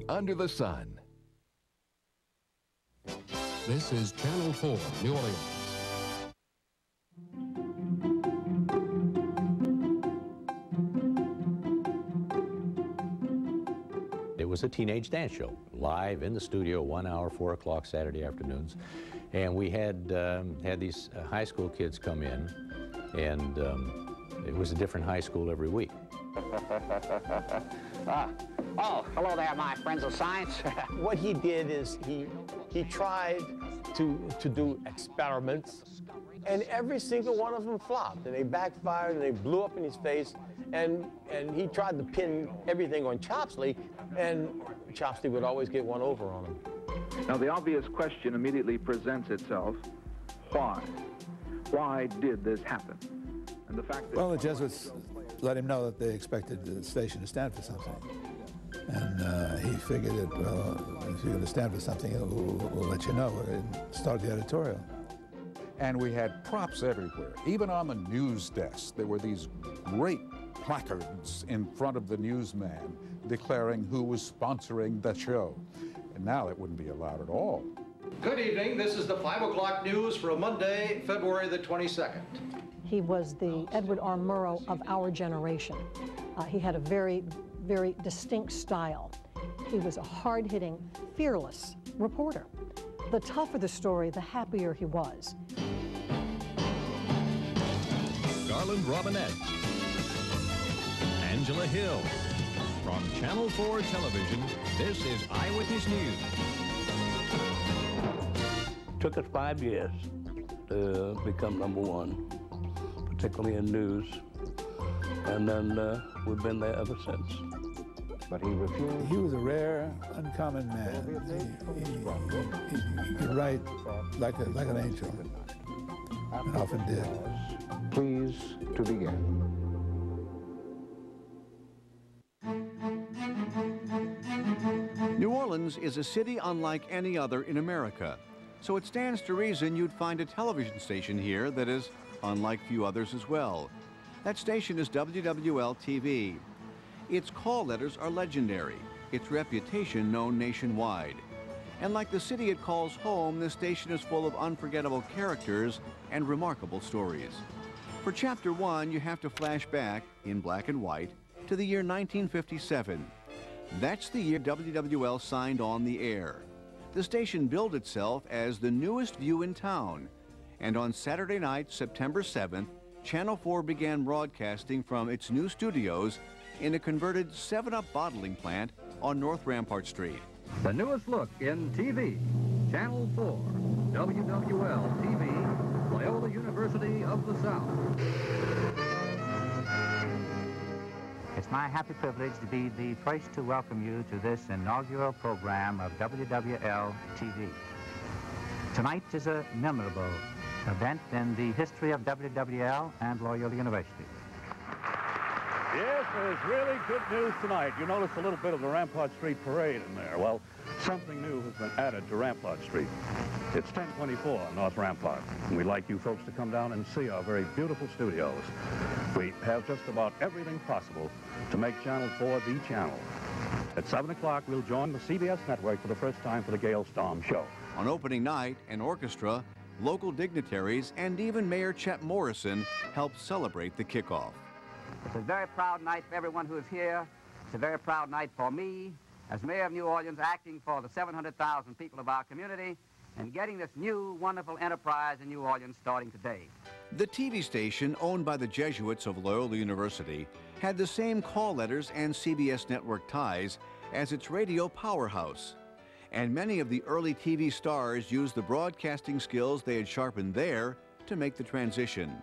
Under the sun. This is Channel 4, New Orleans. It was a teenage dance show, live in the studio, 1 hour, 4 o'clock Saturday afternoons. And we had these high school kids come in, and it was a different high school every week. Oh, hello there, my friends of science. What he did is he tried to do experiments, and every single one of them flopped, and they backfired, and they blew up in his face, and he tried to pin everything on Chopsley, and Chopsley would always get one over on him. Now, the obvious question immediately presents itself: why? Why did this happen? And the fact that... Well, the Jesuits let him know that they expected the station to stand for something. And he figured that, well, if you're going to stand for something, we'll let you know. And start the editorial. And we had props everywhere. Even on the news desk, there were these great placards in front of the newsman declaring who was sponsoring the show. And now that wouldn't be allowed at all. Good evening. This is the 5 o'clock news for Monday, February the 22nd. He was the Edward R. Murrow of our generation. He had a very distinct style. He was a hard-hitting, fearless reporter. The tougher the story, the happier he was. Garland Robinette. Angela Hill. From Channel 4 Television, this is Eyewitness News. Took us 5 years to become #1, particularly in news. And then we've been there ever since. But he refused. He was a rare, uncommon man. He could write like an angel, and often did. Please to begin. New Orleans is a city unlike any other in America, so it stands to reason you'd find a television station here that is unlike few others as well. That station is WWL-TV. Its call letters are legendary, its reputation known nationwide. And like the city it calls home, this station is full of unforgettable characters and remarkable stories. For Chapter 1, you have to flash back, in black and white, to the year 1957. That's the year WWL signed on the air. The station billed itself as the newest view in town. And on Saturday night, September 7th, Channel 4 began broadcasting from its new studios in a converted 7-Up bottling plant on North Rampart Street. The newest look in TV, Channel 4, WWL-TV, Loyola University of the South. It's my happy privilege to be the first to welcome you to this inaugural program of WWL-TV. Tonight is a memorable event in the history of WWL and Loyola University. Yes, there's really good news tonight. You notice a little bit of the Rampart Street parade in there. Well, something new has been added to Rampart Street. It's 1024 North Rampart, and we'd like you folks to come down and see our very beautiful studios. We have just about everything possible to make Channel 4 the channel. At 7 o'clock, we'll join the CBS network for the first time for the Gale Storm show. On opening night, an orchestra, local dignitaries, and even Mayor Chet Morrison helped celebrate the kickoff. It's a very proud night for everyone who is here. It's a very proud night for me, as Mayor of New Orleans, acting for the 700,000 people of our community and getting this new, wonderful enterprise in New Orleans starting today. The TV station, owned by the Jesuits of Loyola University, had the same call letters and CBS network ties as its radio powerhouse. And many of the early TV stars used the broadcasting skills they had sharpened there to make the transition.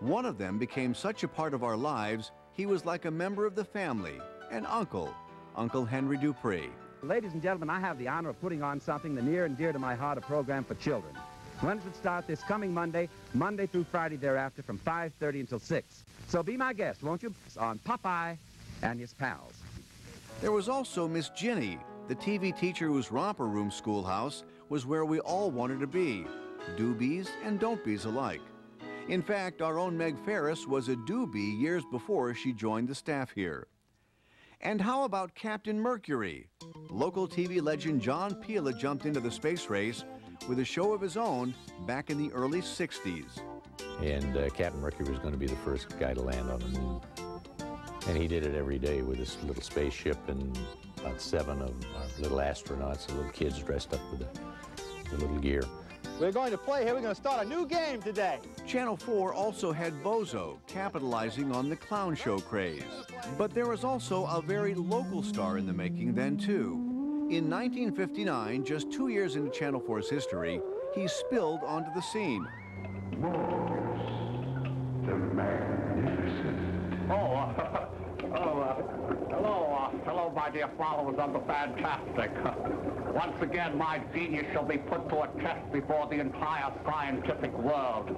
One of them became such a part of our lives, he was like a member of the family, an uncle, Uncle Henry Dupree. Ladies and gentlemen, I have the honor of putting on something near and dear to my heart, a program for children. When does it start? This coming Monday, Monday through Friday thereafter from 5:30 until 6. So be my guest, won't you, on Popeye and his pals. There was also Miss Ginny, the TV teacher whose romper room schoolhouse was where we all wanted to be, doobies and don't-bees alike. In fact, our own Meg Ferris was a doobie years before she joined the staff here. And how about Captain Mercury? Local TV legend John Peel jumped into the space race with a show of his own back in the early 60s. And Captain Mercury was going to be the first guy to land on the moon. And he did it every day with this little spaceship and about 7 of our little astronauts, the little kids dressed up with the little gear. We're going to play here. We're going to start a new game today. Channel 4 also had Bozo, capitalizing on the clown show craze. But there was also a very local star in the making then, too. In 1959, just 2 years into Channel 4's history, he spilled onto the scene. Morgus, the magnificent. Hello, my dear followers of the fantastic. Once again, my genius shall be put to a test before the entire scientific world.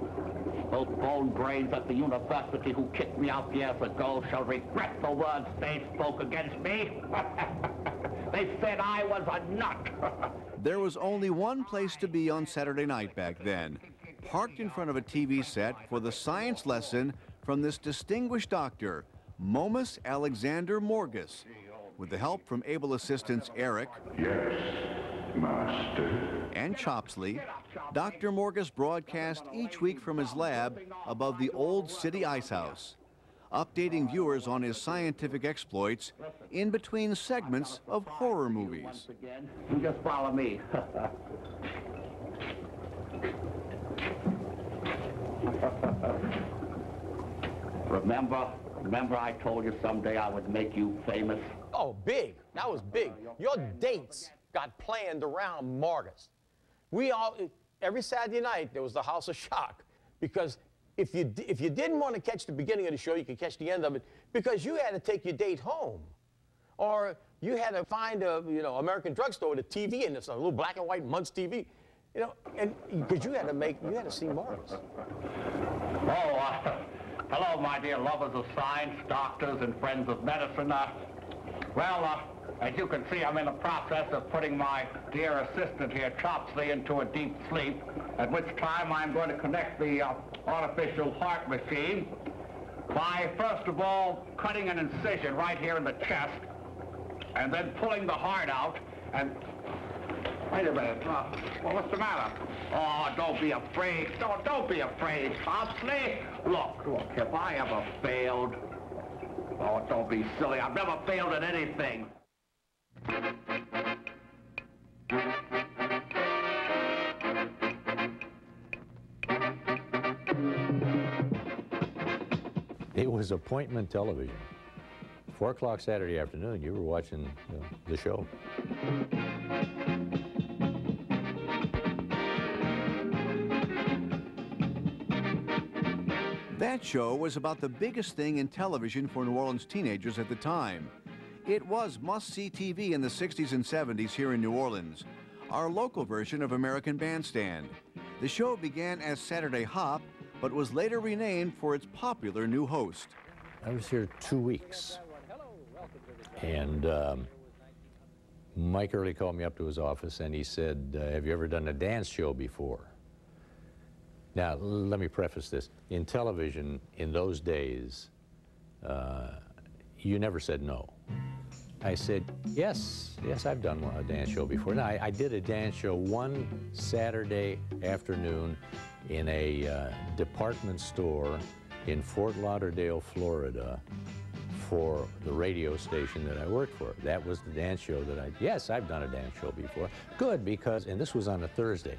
Those bone brains at the university who kicked me out years ago shall regret the words they spoke against me. They said I was a nut. There was only one place to be on Saturday night back then, parked in front of a TV set for the science lesson from this distinguished doctor, Momus Alexander Morgus. With the help from able assistants Eric, yes, master, and Chopsley, Dr. Morgus broadcast each week from his lab above the old city ice house, updating viewers on his scientific exploits in between segments of horror movies. You just follow me. Remember I told you someday I would make you famous? Oh, big. That was big. Your dates got planned around Morgus. Every Saturday night, there was the House of Shock. Because if you didn't want to catch the beginning of the show, you could catch the end of it, because you had to take your date home. Or you had to find a, American drugstore with a TV in it, a little black and white Muntz TV. And because you had to see Morgus. Hello, my dear lovers of science, doctors, and friends of medicine. As you can see, I'm in the process of putting my dear assistant here, Chopsley, into a deep sleep, at which time I'm going to connect the artificial heart machine by, first of all, cutting an incision right here in the chest, and then pulling the heart out, and... Wait a minute. What's the matter? Oh, don't be afraid. Don't be afraid, Chopsley. Look, if I ever failed... Oh, don't be silly. I've never failed at anything. It was appointment television. 4 o'clock Saturday afternoon, you were watching the show. That show was about the biggest thing in television for New Orleans teenagers at the time. It was must-see TV in the 60s and 70s here in New Orleans, our local version of American Bandstand. The show began as Saturday Hop, but was later renamed for its popular new host. I was here 2 weeks, and Mike Early called me up to his office, and he said, have you ever done a dance show before? Now, let me preface this. In television, in those days, you never said no. I said, yes, I've done a dance show before. Now, I did a dance show one Saturday afternoon in a department store in Fort Lauderdale, Florida, for the radio station that I worked for. That was the dance show that yes, I've done a dance show before. Good, because, and this was on a Thursday.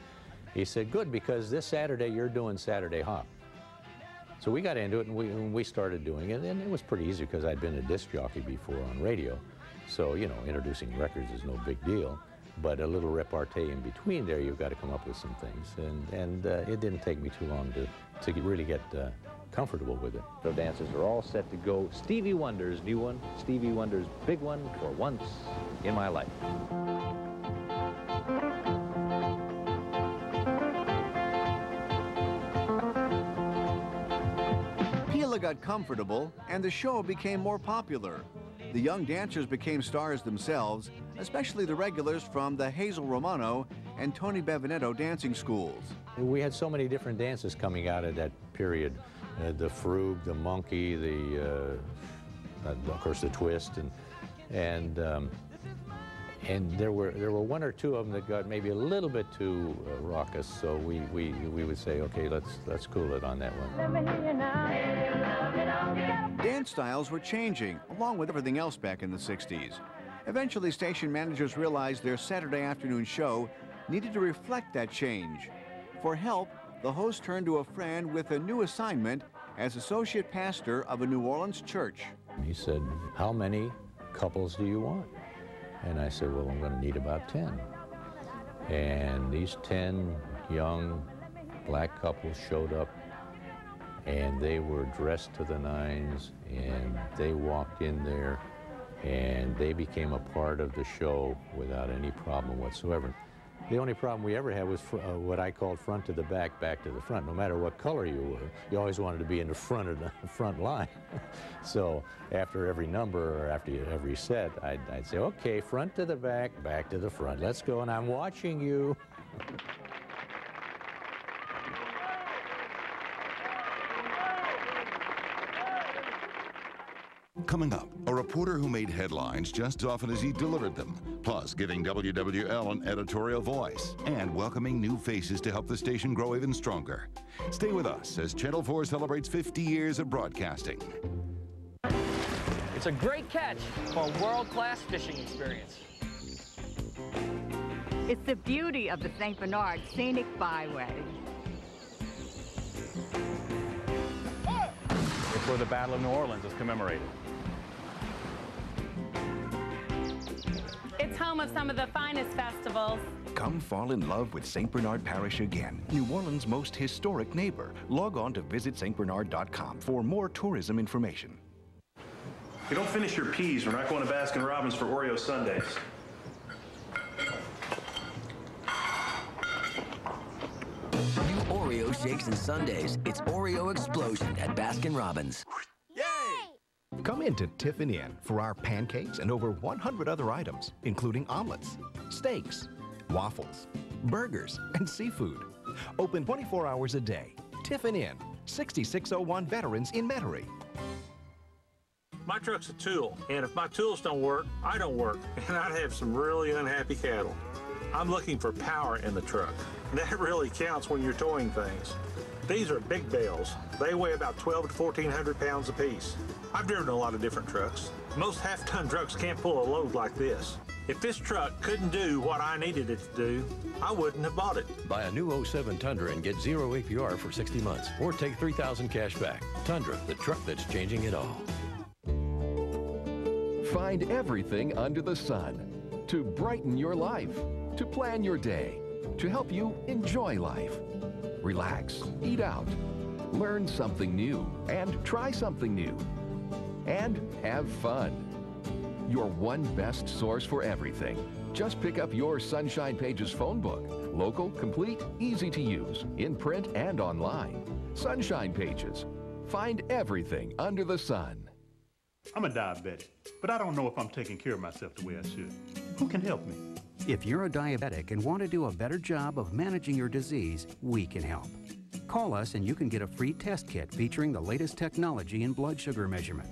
He said, good, because this Saturday you're doing Saturday Hop. So we got into it, and we started doing it, and it was pretty easy because I'd been a disc jockey before on radio. So, introducing records is no big deal, but a little repartee in between there, you've got to come up with some things. And it didn't take me too long to really get comfortable with it. The dances are all set to go. Stevie Wonder's new one, Stevie Wonder's big one, For Once in My Life. Got comfortable, and the show became more popular. The young dancers became stars themselves, especially the regulars from the Hazel Romano and Tony Bevinetto dancing schools. We had so many different dances coming out of that period. The frug, the monkey, of course the twist, And there were one or two of them that got maybe a little bit too raucous, so we would say, okay, let's cool it on that one. Dance styles were changing, along with everything else back in the 60s. Eventually, station managers realized their Saturday afternoon show needed to reflect that change. For help, the host turned to a friend with a new assignment as associate pastor of a New Orleans church. He said, how many couples do you want? And I said, well, I'm going to need about 10. And these 10 young black couples showed up, and they were dressed to the nines, and they walked in there, and they became a part of the show without any problem whatsoever. The only problem we ever had was what I called front to the back, back to the front. No matter what color you were, you always wanted to be in the front of the front line. So after every number or after every set, I'd say, okay, front to the back, back to the front. Let's go, and I'm watching you. Coming up, a reporter who made headlines just as often as he delivered them, plus giving WWL an editorial voice and welcoming new faces to help the station grow even stronger. Stay with us as Channel 4 celebrates 50 years of broadcasting. It's a great catch for a world-class fishing experience. It's the beauty of the St. Bernard Scenic Byway. It's where the Battle of New Orleans is commemorated. It's home of some of the finest festivals. Come fall in love with St. Bernard Parish again, New Orleans' most historic neighbor. Log on to visitstbernard.com for more tourism information. If you don't finish your peas, we're not going to Baskin-Robbins for Oreo sundaes. New Oreo shakes and sundaes. It's Oreo Explosion at Baskin-Robbins. Come into Tiffin Inn for our pancakes and over 100 other items, including omelets, steaks, waffles, burgers, and seafood. Open 24 hours a day. Tiffin Inn, 6601 Veterans in Metairie. My truck's a tool, and if my tools don't work, I don't work, and I'd have some really unhappy cattle. I'm looking for power in the truck. That really counts when you're towing things. These are big bales. They weigh about 12 to 1,400 pounds apiece. I've driven a lot of different trucks. Most half-ton trucks can't pull a load like this. If this truck couldn't do what I needed it to do, I wouldn't have bought it. Buy a new 07 Tundra and get 0 APR for 60 months, or take $3,000 cash back. Tundra, the truck that's changing it all. Find everything under the sun to brighten your life, to plan your day, to help you enjoy life. Relax, eat out, learn something new, and try something new. And have fun. Your one best source for everything. Just pick up your Sunshine Pages phone book. Local, complete, easy to use, in print and online. Sunshine Pages. Find everything under the sun. I'm a diabetic, but I don't know if I'm taking care of myself the way I should. Who can help me? If you're a diabetic and want to do a better job of managing your disease, we can help. Call us and you can get a free test kit featuring the latest technology in blood sugar measurement.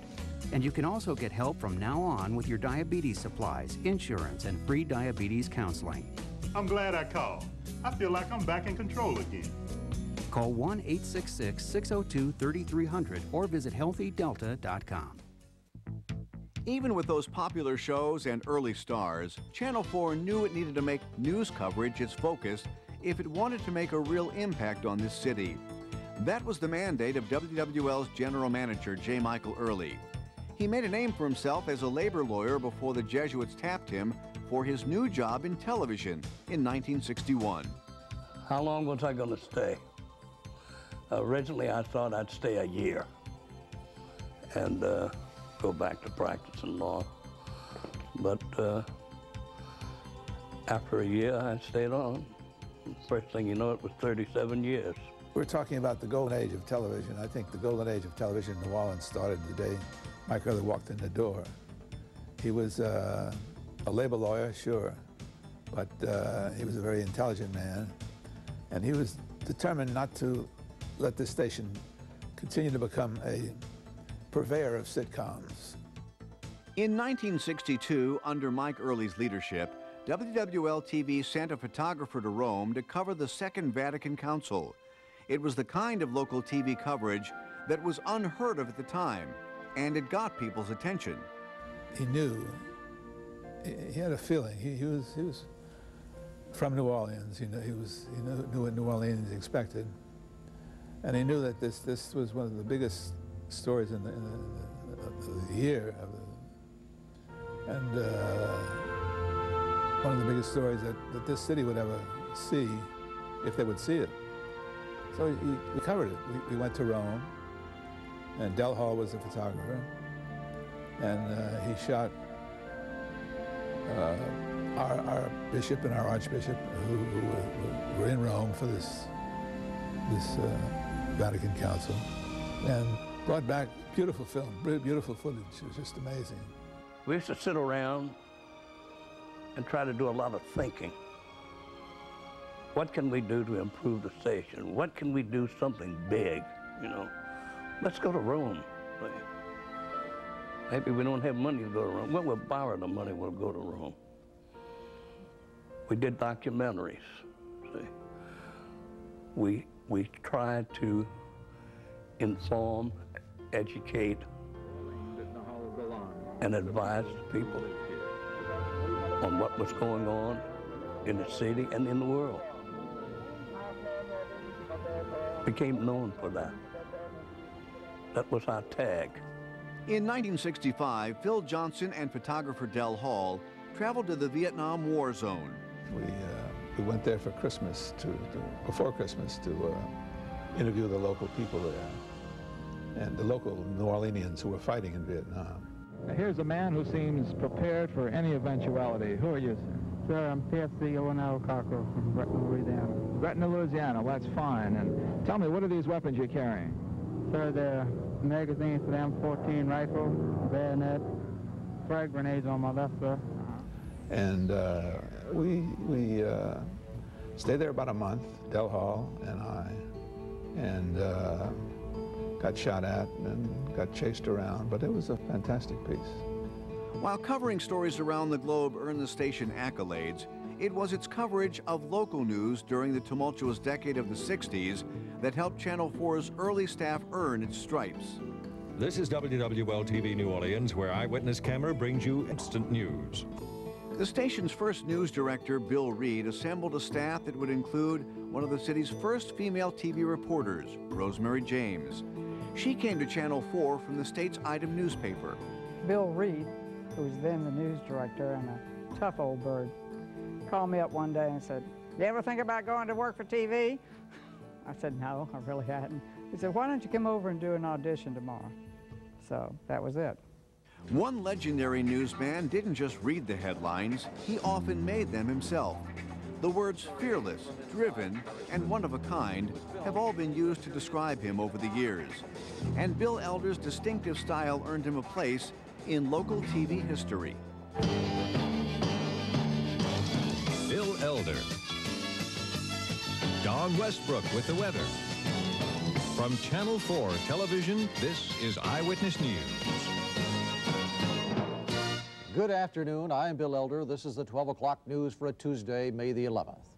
And you can also get help from now on with your diabetes supplies, insurance, and free diabetes counseling. I'm glad I called. I feel like I'm back in control again. Call 1-866-602-3300 or visit healthydelta.com. Even with those popular shows and early stars, Channel 4 knew it needed to make news coverage its focus if it wanted to make a real impact on this city. That was the mandate of WWL's general manager, J. Michael Early. He made a name for himself as a labor lawyer before the Jesuits tapped him for his new job in television in 1961. How long was I going to stay? Originally, I thought I'd stay a year and go back to practicing law. But after a year, I stayed on. First thing you know, it was 37 years. We're talking about the golden age of television. I think the golden age of television in New Orleans started the day Mike Early walked in the door. He was a labor lawyer, sure, but he was a very intelligent man, and he was determined not to let this station continue to become a purveyor of sitcoms. In 1962, under Mike Early's leadership, WWL-TV sent a photographer to Rome to cover the Second Vatican Council. It was the kind of local TV coverage that was unheard of at the time, and it got people's attention. He knew, he had a feeling. He was from New Orleans. He knew what New Orleans expected, and he knew that this was one of the biggest stories of the year, and one of the biggest stories that this city would ever see, if they would see it. So we covered it. We went to Rome, and Del Hall was the photographer, and he shot our bishop and our archbishop who were in Rome for this Vatican Council, and brought back beautiful film, beautiful footage. It was just amazing. We used to sit around and try to do a lot of thinking. What can we do to improve the station? What can we do something big, you know? Let's go to Rome. Maybe we don't have money to go to Rome. Well, we'll borrow the money, we'll go to Rome. We did documentaries, see. We tried to inform, educate, and advise people on what was going on in the city and in the world. Became known for that. That was our tag. In 1965, Phil Johnson and photographer Del Hall traveled to the Vietnam War zone. We went there for Christmas, before Christmas, to interview the local people there and the local New Orleanians who were fighting in Vietnam. Here's a man who seems prepared for any eventuality. Who are you, sir? Sir, I'm PFC Owen Cockrell from Gretna, Louisiana. Gretna, Louisiana. Well, that's fine. And tell me, what are these weapons you're carrying? Sir, they're magazines for the M14 rifle, bayonet, frag grenades on my left, sir. And we stayed there about a month, Del Hall and I, and got shot at and got chased around, but it was a fantastic piece. While covering stories around the globe earned the station accolades, it was its coverage of local news during the tumultuous decade of the 60s that helped Channel 4's early staff earn its stripes. This is WWL-TV New Orleans, where Eyewitness Camera brings you instant news. The station's first news director, Bill Reed, assembled a staff that would include one of the city's first female TV reporters, Rosemary James. She came to Channel 4 from the state's item newspaper. Bill Reed, who was then the news director and a tough old bird, called me up one day and said, "You ever think about going to work for TV?" I said, "No, I really hadn't." He said, "Why don't you come over and do an audition tomorrow?" So that was it. One legendary newsman didn't just read the headlines, he often made them himself. The words fearless, driven, and one of a kind have all been used to describe him over the years. And Bill Elder's distinctive style earned him a place in local TV history. Bill Elder. Don Westbrook with the weather. From Channel 4 Television, this is Eyewitness News. Good afternoon. I'm Bill Elder. This is the 12 o'clock news for a Tuesday, May the 11th.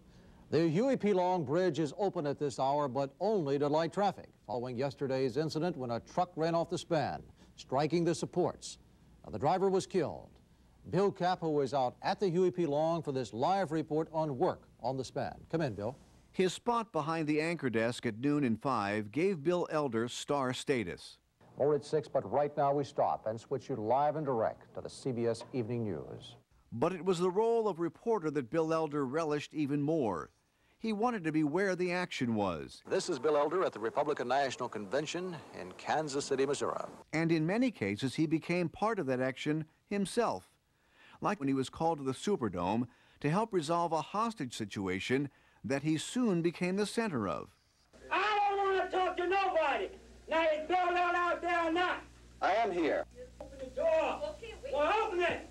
The Huey P. Long Bridge is open at this hour, but only to light traffic, following yesterday's incident when a truck ran off the span, striking the supports. Now, the driver was killed. Bill Capo is out at the Huey P. Long for this live report on work on the span. Come in, Bill. His spot behind the anchor desk at noon and 5 gave Bill Elder star status. More at 6, but right now we stop and switch you live and direct to the CBS Evening News. But it was the role of reporter that Bill Elder relished even more. He wanted to be where the action was. This is Bill Elder at the Republican National Convention in Kansas City, Missouri. And in many cases, he became part of that action himself. Like when he was called to the Superdome to help resolve a hostage situation that he soon became the center of. I don't want to talk to nobody. Now, is Bill Elder out there or not? I am here. Open the door. Well, open it.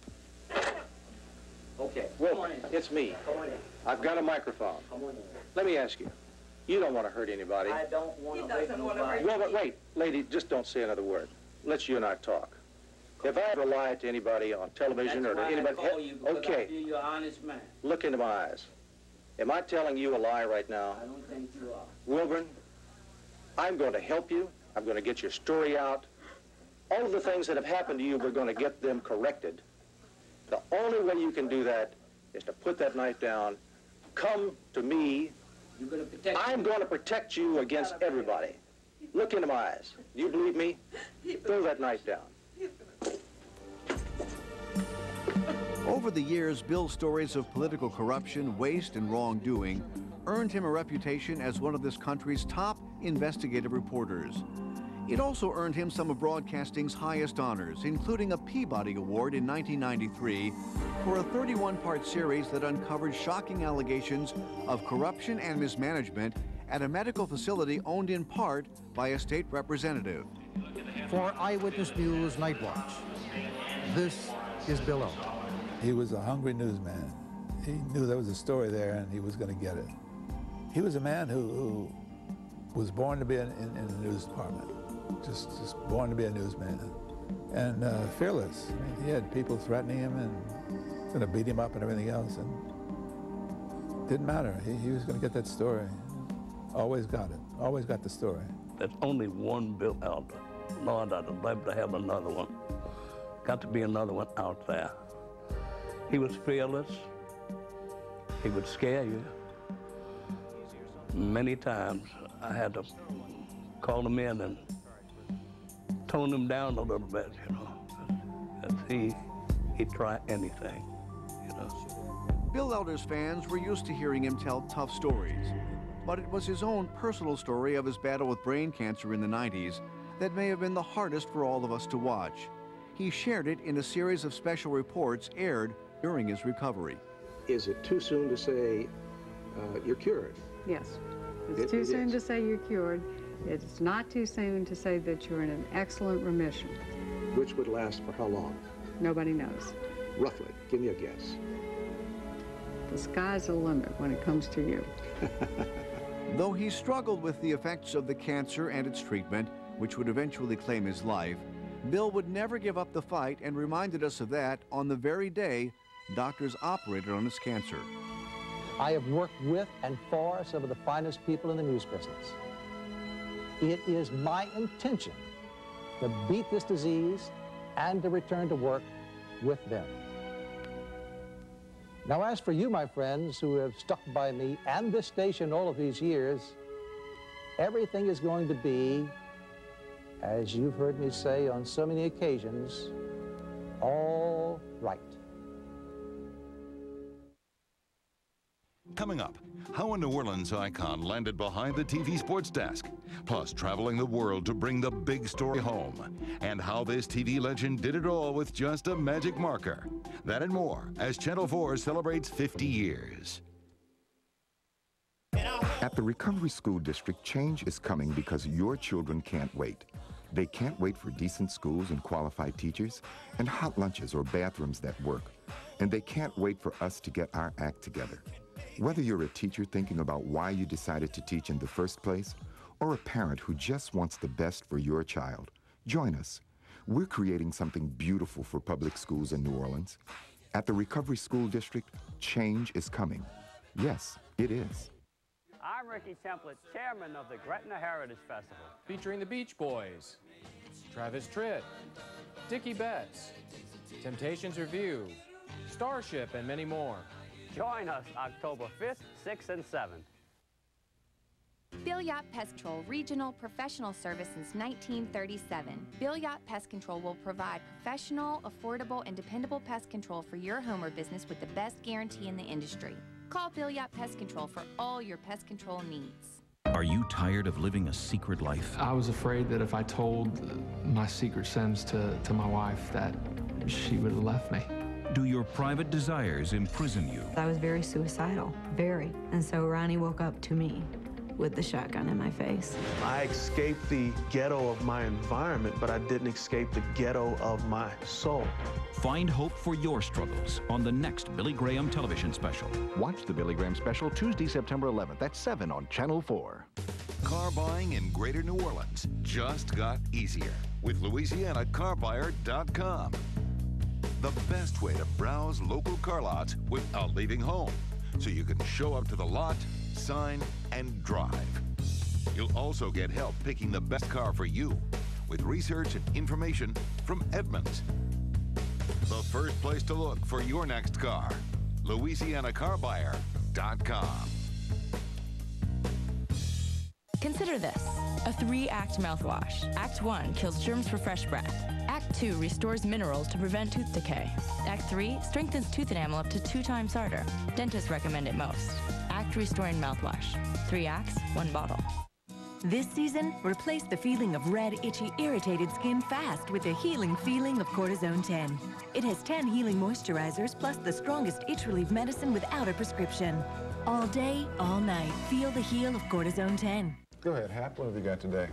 Okay, well, it's me. I've got a microphone. Let me ask you. You don't want to hurt anybody. I don't want to hurt nobody. Well, but wait, lady, just don't say another word. Let's you and I talk. If I ever lie to anybody on television or to anybody, okay, I feel you're an honest man. look into my eyes. Am I telling you a lie right now? I don't think you are. Wilburn, I'm going to help you. I'm going to get your story out. All of the things that have happened to you, we're going to get them corrected. The only way you can do that is to put that knife down, come to me. I'm going to protect you against everybody. Look into my eyes. Do you believe me? Throw that knife down. Over the years, Bill's stories of political corruption, waste, and wrongdoing earned him a reputation as one of this country's top investigative reporters. It also earned him some of broadcasting's highest honors, including a Peabody Award in 1993 for a 31-part series that uncovered shocking allegations of corruption and mismanagement at a medical facility owned in part by a state representative. For Eyewitness News Night Watch, this is Bill Elder. He was a hungry newsman. He knew there was a story there and he was going to get it. He was a man who was born to be in the news department, just born to be a newsman, and fearless. I mean, he had people threatening him and going to beat him up and everything else, and didn't matter. He was going to get that story. Always got it. Always got the story. There's only one Bill Elder. Lord, I'd love to have another one. Got to be another one out there. He was fearless. He would scare you. Many times I had to call him in and tone him down a little bit, you know. 'Cause he'd try anything, you know. Bill Elder's fans were used to hearing him tell tough stories, but it was his own personal story of his battle with brain cancer in the 90s that may have been the hardest for all of us to watch. He shared it in a series of special reports aired during his recovery. Is it too soon to say you're cured? Yes. It's too soon to say you're cured. It's not too soon to say that you're in an excellent remission. Which would last for how long? Nobody knows. Roughly, give me a guess. The sky's the limit when it comes to you. Though he struggled with the effects of the cancer and its treatment, which would eventually claim his life, Bill would never give up the fight and reminded us of that on the very day doctors operated on his cancer. I have worked with and for some of the finest people in the news business. It is my intention to beat this disease and to return to work with them. Now, as for you, my friends, who have stuck by me and this station all of these years, everything is going to be, as you've heard me say on so many occasions, all right. Coming up, how a New Orleans icon landed behind the TV sports desk, plus traveling the world to bring the big story home, and how this TV legend did it all with just a magic marker. That and more as Channel 4 celebrates 50 years. At the Recovery School District, change is coming because your children can't wait. They can't wait for decent schools and qualified teachers, and hot lunches or bathrooms that work. And they can't wait for us to get our act together. Whether you're a teacher thinking about why you decided to teach in the first place, or a parent who just wants the best for your child, join us. We're creating something beautiful for public schools in New Orleans. At the Recovery School District, change is coming. Yes, it is. I'm Ricky Templett, chairman of the Gretna Heritage Festival. Featuring the Beach Boys, Travis Tritt, Dickie Betts, Temptations Review, Starship, and many more. Join us October 5th, 6th, and 7th. Bill Yacht Pest Control, regional professional service since 1937. Bill Yacht Pest Control will provide professional, affordable, and dependable pest control for your home or business with the best guarantee in the industry. Call Bill Yacht Pest Control for all your pest control needs. Are you tired of living a secret life? I was afraid that if I told my secret sins to my wife that she would have left me. Do your private desires imprison you? I was very suicidal, very. And so Ronnie woke up to me with the shotgun in my face. I escaped the ghetto of my environment, but I didn't escape the ghetto of my soul. Find hope for your struggles on the next Billy Graham television special. Watch the Billy Graham special Tuesday, September 11th at 7 on Channel 4. car buying in Greater New Orleans just got easier with LouisianaCarBuyer.com. The best way to browse local car lots without leaving home, so you can show up to the lot, sign, and drive. You'll also get help picking the best car for you with research and information from Edmunds. The first place to look for your next car, LouisianaCarBuyer.com. Consider this, a 3-act mouthwash. Act 1 kills germs for fresh breath. Act 2 restores minerals to prevent tooth decay. Act 3 strengthens tooth enamel up to 2 times harder. Dentists recommend it most. Act Restoring Mouthwash. 3 acts, 1 bottle. This season, replace the feeling of red, itchy, irritated skin fast with the healing feeling of Cortisone 10. It has 10 healing moisturizers plus the strongest itch relief medicine without a prescription. All day, all night, feel the heal of Cortisone 10. Go ahead, Hap. What have you got today?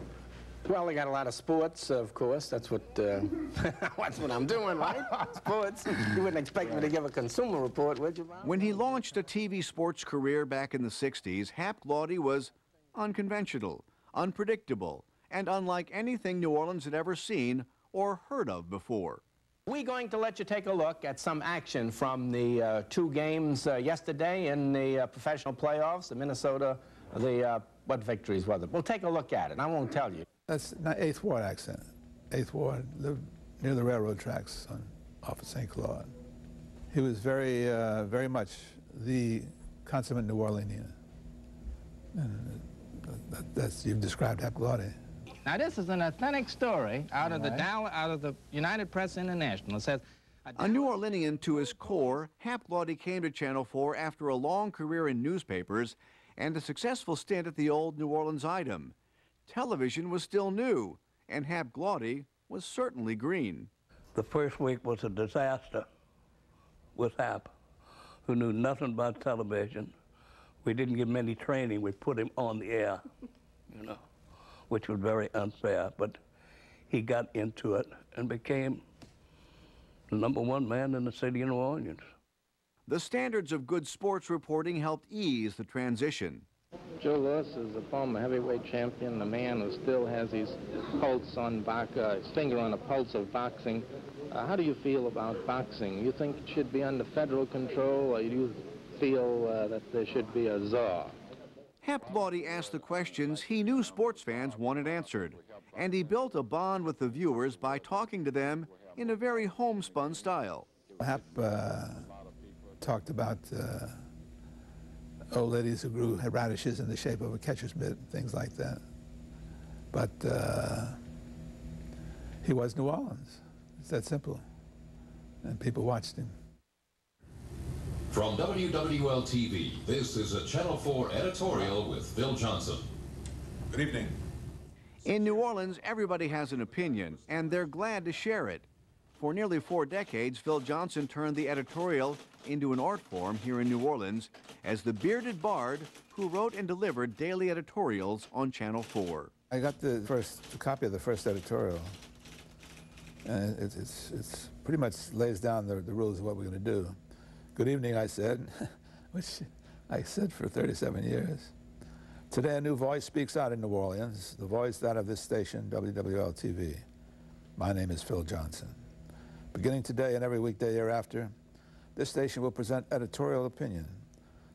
Well, I got a lot of sports, of course. That's what that's what I'm doing, right? Sports. You wouldn't expect me to give a consumer report, would you, Bob? When he launched a TV sports career back in the 60s, Hap Glaude was unconventional, unpredictable, and unlike anything New Orleans had ever seen or heard of before. We're going to let you take a look at some action from the 2 games yesterday in the professional playoffs, the Minnesota, what victories was it? We'll take a look at it. I won't tell you. That's not 8th Ward accent. 8th Ward, lived near the railroad tracks off of St. Claude. He was very much the consummate New Orleanian. And you've described Hap Glaude. Now, this is an authentic story out of the United Press International. It says, a New Orleanian to his core, Hap Glaude came to Channel 4 after a long career in newspapers and a successful stint at the old New Orleans Item. Television was still new, and Hap Glaude was certainly green. The first week was a disaster with Hap, who knew nothing about television. We didn't give him any training. We put him on the air, you know, which was very unfair. But he got into it and became the #1 man in the city of New Orleans. The standards of good sports reporting helped ease the transition. Joe Louis is a former heavyweight champion, a man who still has his pulse on his finger on the pulse of boxing. How do you feel about boxing? You think it should be under federal control, or do you feel that there should be a czar? Hap Glaude asked the questions he knew sports fans wanted answered, and he built a bond with the viewers by talking to them in a very homespun style. Hap talked about old ladies who grew radishes in the shape of a catcher's mitt, things like that. But he was New Orleans. It's that simple. And people watched him. From WWL-TV, this is a Channel 4 editorial with Phil Johnson. Good evening. In New Orleans, everybody has an opinion, and they're glad to share it. For nearly 4 decades, Phil Johnson turned the editorial into an art form here in New Orleans as the bearded bard who wrote and delivered daily editorials on Channel 4. I got the copy of the first editorial, and it's pretty much lays down the rules of what we're going to do. Good evening, I said, which I said for 37 years. Today, a new voice speaks out in New Orleans, the voice that of this station, WWL-TV. My name is Phil Johnson. Beginning today and every weekday hereafter, this station will present editorial opinion,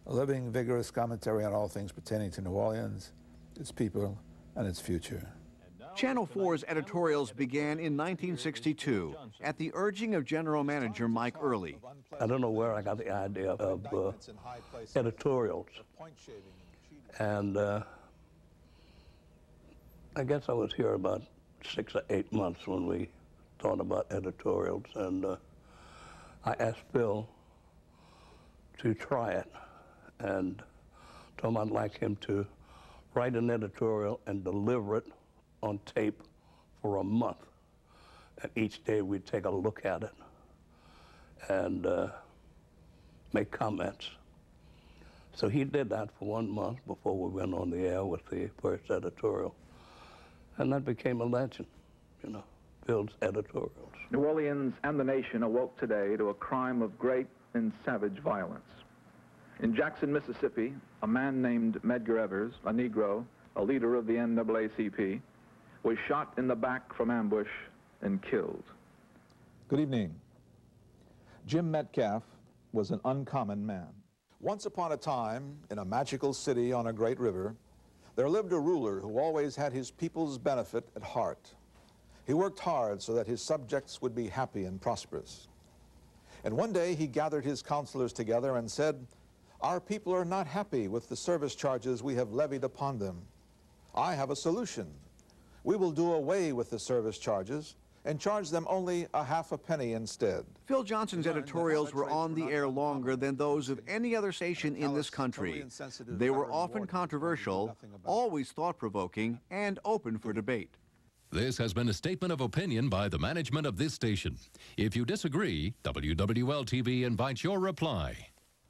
a living, vigorous commentary on all things pertaining to New Orleans, its people, and its future. Channel 4's editorials began in 1962 at the urging of General Manager Mike Early. I don't know where I got the idea of editorials. And I guess I was here about 6 or 8 months when we thought about editorials, and I asked Phil to try it and told him I'd like him to write an editorial and deliver it on tape for a month. And each day we'd take a look at it and make comments. So he did that for 1 month before we went on the air with the first editorial. And that became a legend, you know, Phil's editorials. New Orleans and the nation awoke today to a crime of great and savage violence. In Jackson, Mississippi, a man named Medgar Evers, a Negro, a leader of the NAACP, was shot in the back from ambush and killed. Good evening. Jim Metcalf was an uncommon man. Once upon a time, in a magical city on a great river, there lived a ruler who always had his people's benefit at heart. He worked hard so that his subjects would be happy and prosperous. And one day he gathered his counselors together and said, "Our people are not happy with the service charges we have levied upon them. I have a solution. We will do away with the service charges and charge them only a half a penny instead." Phil Johnson's editorials were on the air longer than those of any other station in this country. They were often controversial, always thought-provoking, and open for debate. This has been a statement of opinion by the management of this station. If you disagree, WWL-TV invites your reply.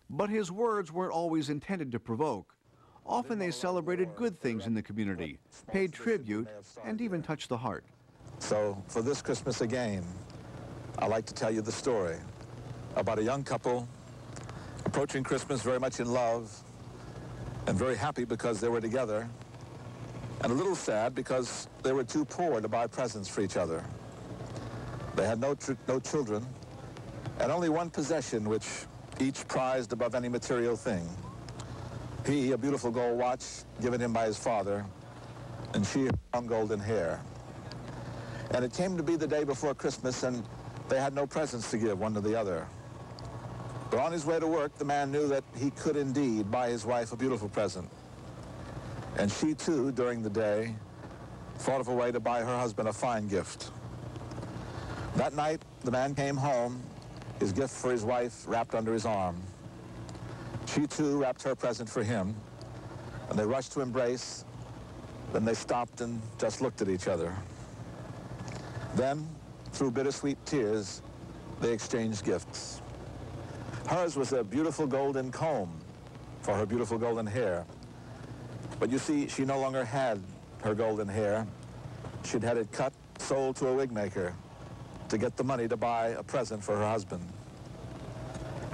But his words weren't always intended to provoke. Often they celebrated good things in the community, paid tribute, and even touched the heart. So for this Christmas again, I'd like to tell you the story about a young couple approaching Christmas very much in love and very happy because they were together, and a little sad because they were too poor to buy presents for each other. They had no children and only one possession which each prized above any material thing. He, a beautiful gold watch given him by his father, and she, her long golden hair. And it came to be the day before Christmas, and they had no presents to give one to the other. But on his way to work, the man knew that he could indeed buy his wife a beautiful present. And she, too, during the day, thought of a way to buy her husband a fine gift. That night, the man came home, his gift for his wife wrapped under his arm. She, too, wrapped her present for him, and they rushed to embrace. Then they stopped and just looked at each other. Then, through bittersweet tears, they exchanged gifts. Hers was a beautiful golden comb for her beautiful golden hair. But you see, she no longer had her golden hair. She'd had it cut, sold to a wig maker to get the money to buy a present for her husband.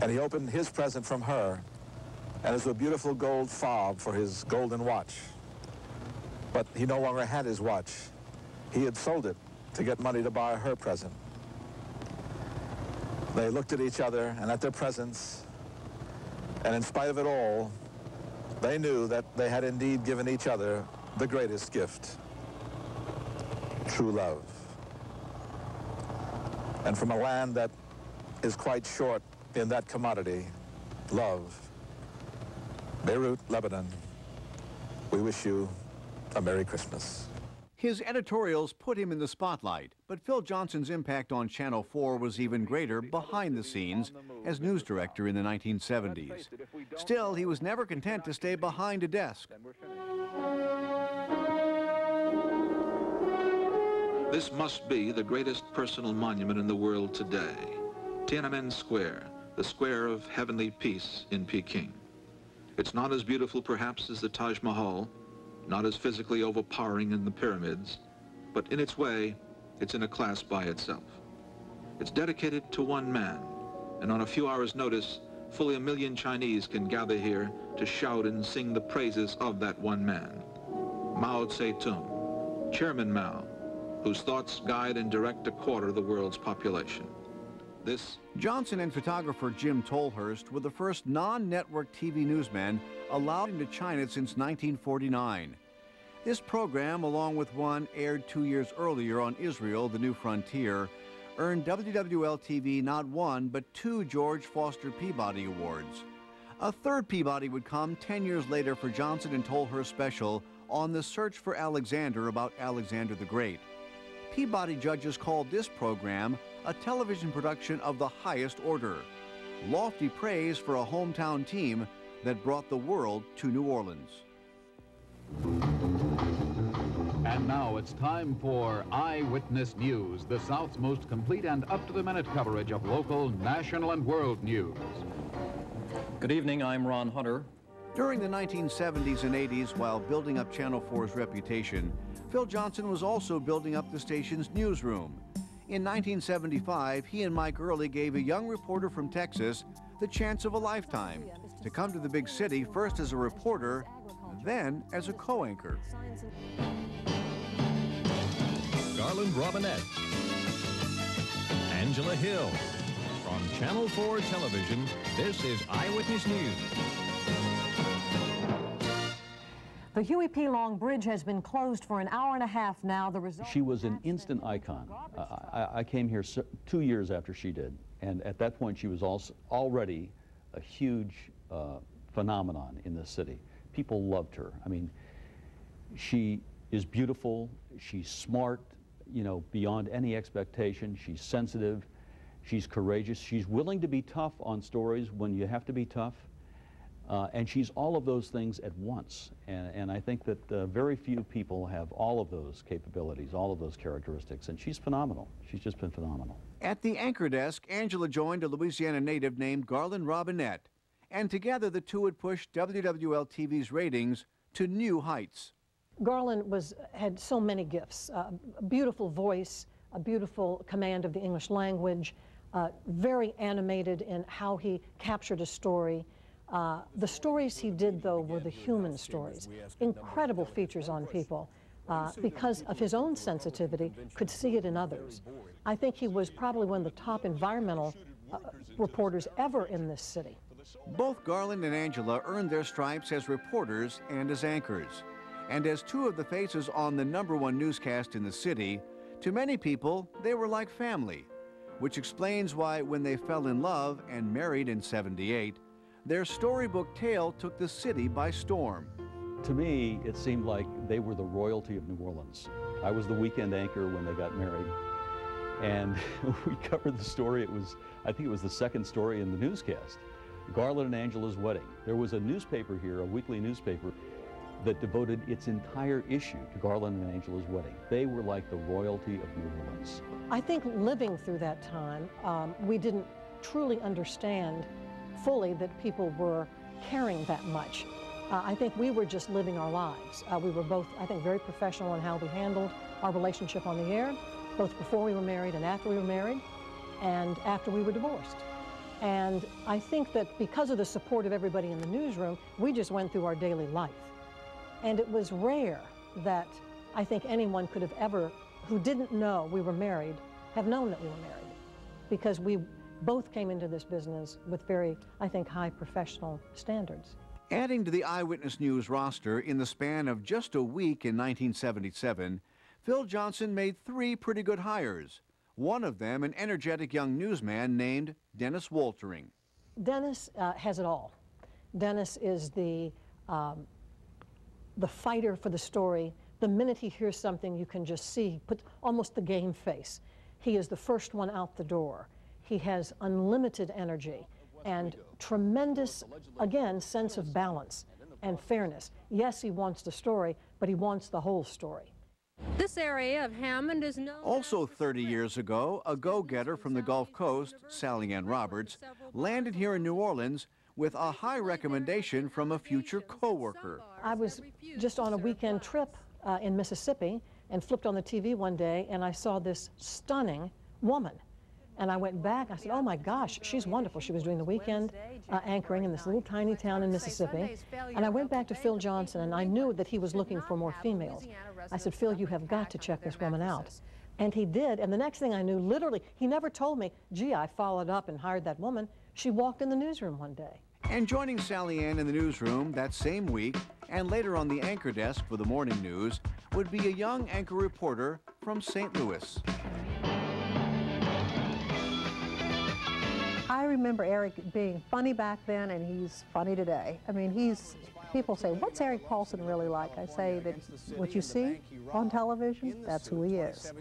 And he opened his present from her, and it was a beautiful gold fob for his golden watch. But he no longer had his watch. He had sold it to get money to buy her present. They looked at each other and at their presents, and in spite of it all, they knew that they had indeed given each other the greatest gift, true love. And from a land that is quite short in that commodity, love, Beirut, Lebanon, we wish you a Merry Christmas. His editorials put him in the spotlight, but Phil Johnson's impact on Channel 4 was even greater behind the scenes as news director in the 1970s. Still, he was never content to stay behind a desk. This must be the greatest personal monument in the world today. Tiananmen Square, the square of heavenly peace in Peking. It's not as beautiful perhaps as the Taj Mahal, not as physically overpowering in the pyramids, but in its way, it's in a class by itself. It's dedicated to one man, and on a few hours' notice, fully 1 million Chinese can gather here to shout and sing the praises of that one man, Mao Zedong, Chairman Mao, whose thoughts guide and direct 1/4 of the world's population. Johnson and photographer Jim Tolhurst were the first non-network TV newsmen allowed into China since 1949. This program, along with one aired 2 years earlier on Israel, The New Frontier, earned WWL-TV not 1, but 2 George Foster Peabody Awards. A 3rd Peabody would come 10 years later for Johnson and Tolhurst special on the search for Alexander about Alexander the Great. Peabody judges called this program a television production of the highest order. Lofty praise for a hometown team that brought the world to New Orleans. And now it's time for Eyewitness News, the South's most complete and up-to-the-minute coverage of local, national, and world news. Good evening, I'm Ron Hunter. During the 1970s and 80s, while building up Channel 4's reputation, Phil Johnson was also building up the station's newsroom. In 1975, he and Mike Early gave a young reporter from Texas the chance of a lifetime to come to the big city first as a reporter, then as a co-anchor. Garland Robinette, Angela Hill. From Channel 4 Television, this is Eyewitness News. The Huey P. Long Bridge has been closed for an hour and a half now. She was an instant icon. I came here 2 years after she did, and at that point she was also already a huge phenomenon in this city. People loved her. I mean, she is beautiful, she's smart, you know, beyond any expectation. She's sensitive, she's courageous, she's willing to be tough on stories when you have to be tough. And she's all of those things at once. And I think that very few people have all of those capabilities, all of those characteristics, and she's phenomenal. She's just been phenomenal. At the anchor desk, Angela joined a Louisiana native named Garland Robinette, and together the two would push WWL-TV's ratings to new heights. Garland had so many gifts, a beautiful voice, a beautiful command of the English language, very animated in how he captured a story. The stories he did, though, were the human stories, incredible features on people. Because of his own sensitivity, could see it in others. I think he was probably one of the top environmental reporters ever in this city. Both Garland and Angela earned their stripes as reporters and as anchors. And as two of the faces on the #1 newscast in the city, to many people, they were like family, which explains why when they fell in love and married in '78, their storybook tale took the city by storm. To me, it seemed like they were the royalty of New Orleans. I was the weekend anchor when they got married, and we covered the story. I think it was the second story in the newscast, Garland and Angela's wedding. There was a newspaper here, a weekly newspaper, that devoted its entire issue to Garland and Angela's wedding. They were like the royalty of New Orleans. I think living through that time, we didn't truly understand fully that people were caring that much. I think we were just living our lives. We were both, I think, very professional in how we handled our relationship on the air, both before we were married and after we were married, and after we were divorced. And I think that because of the support of everybody in the newsroom, we just went through our daily life. And it was rare that I think anyone could have ever, who didn't know we were married, have known that we were married. Because we both came into this business with very, I think, high professional standards. Adding to the Eyewitness News roster in the span of just a week in 1977, Phil Johnson made 3 pretty good hires. One of them, an energetic young newsman named Dennis Woltering. Dennis has it all. Dennis is the fighter for the story. The minute he hears something, you can just see, he puts almost the game face. He is the first one out the door. He has unlimited energy and tremendous, again, sense of balance and fairness. Yes, he wants the story, but he wants the whole story. This area of Hammond is known. Also 30 years ago, a go-getter from the Gulf Coast, Sally Ann Roberts, landed here in New Orleans with a high recommendation from a future co-worker. I was just on a weekend trip in Mississippi and flipped on the TV one day, and I saw this stunning woman. And I went back, I said, oh my gosh, she's wonderful. She was doing the weekend anchoring in this little tiny town in Mississippi. And I went back to Phil Johnson, and I knew that he was looking for more females. I said, Phil, you have got to check this woman out. And he did, and the next thing I knew, literally, he never told me, gee, I followed up and hired that woman. She walked in the newsroom one day. And joining Sally Ann in the newsroom that same week, and later on the anchor desk for the morning news, would be a young anchor reporter from St. Louis. I remember Eric being funny back then, and he's funny today. I mean, people say, what's Eric Paulson really like? I say that what you see on television, that's who he is.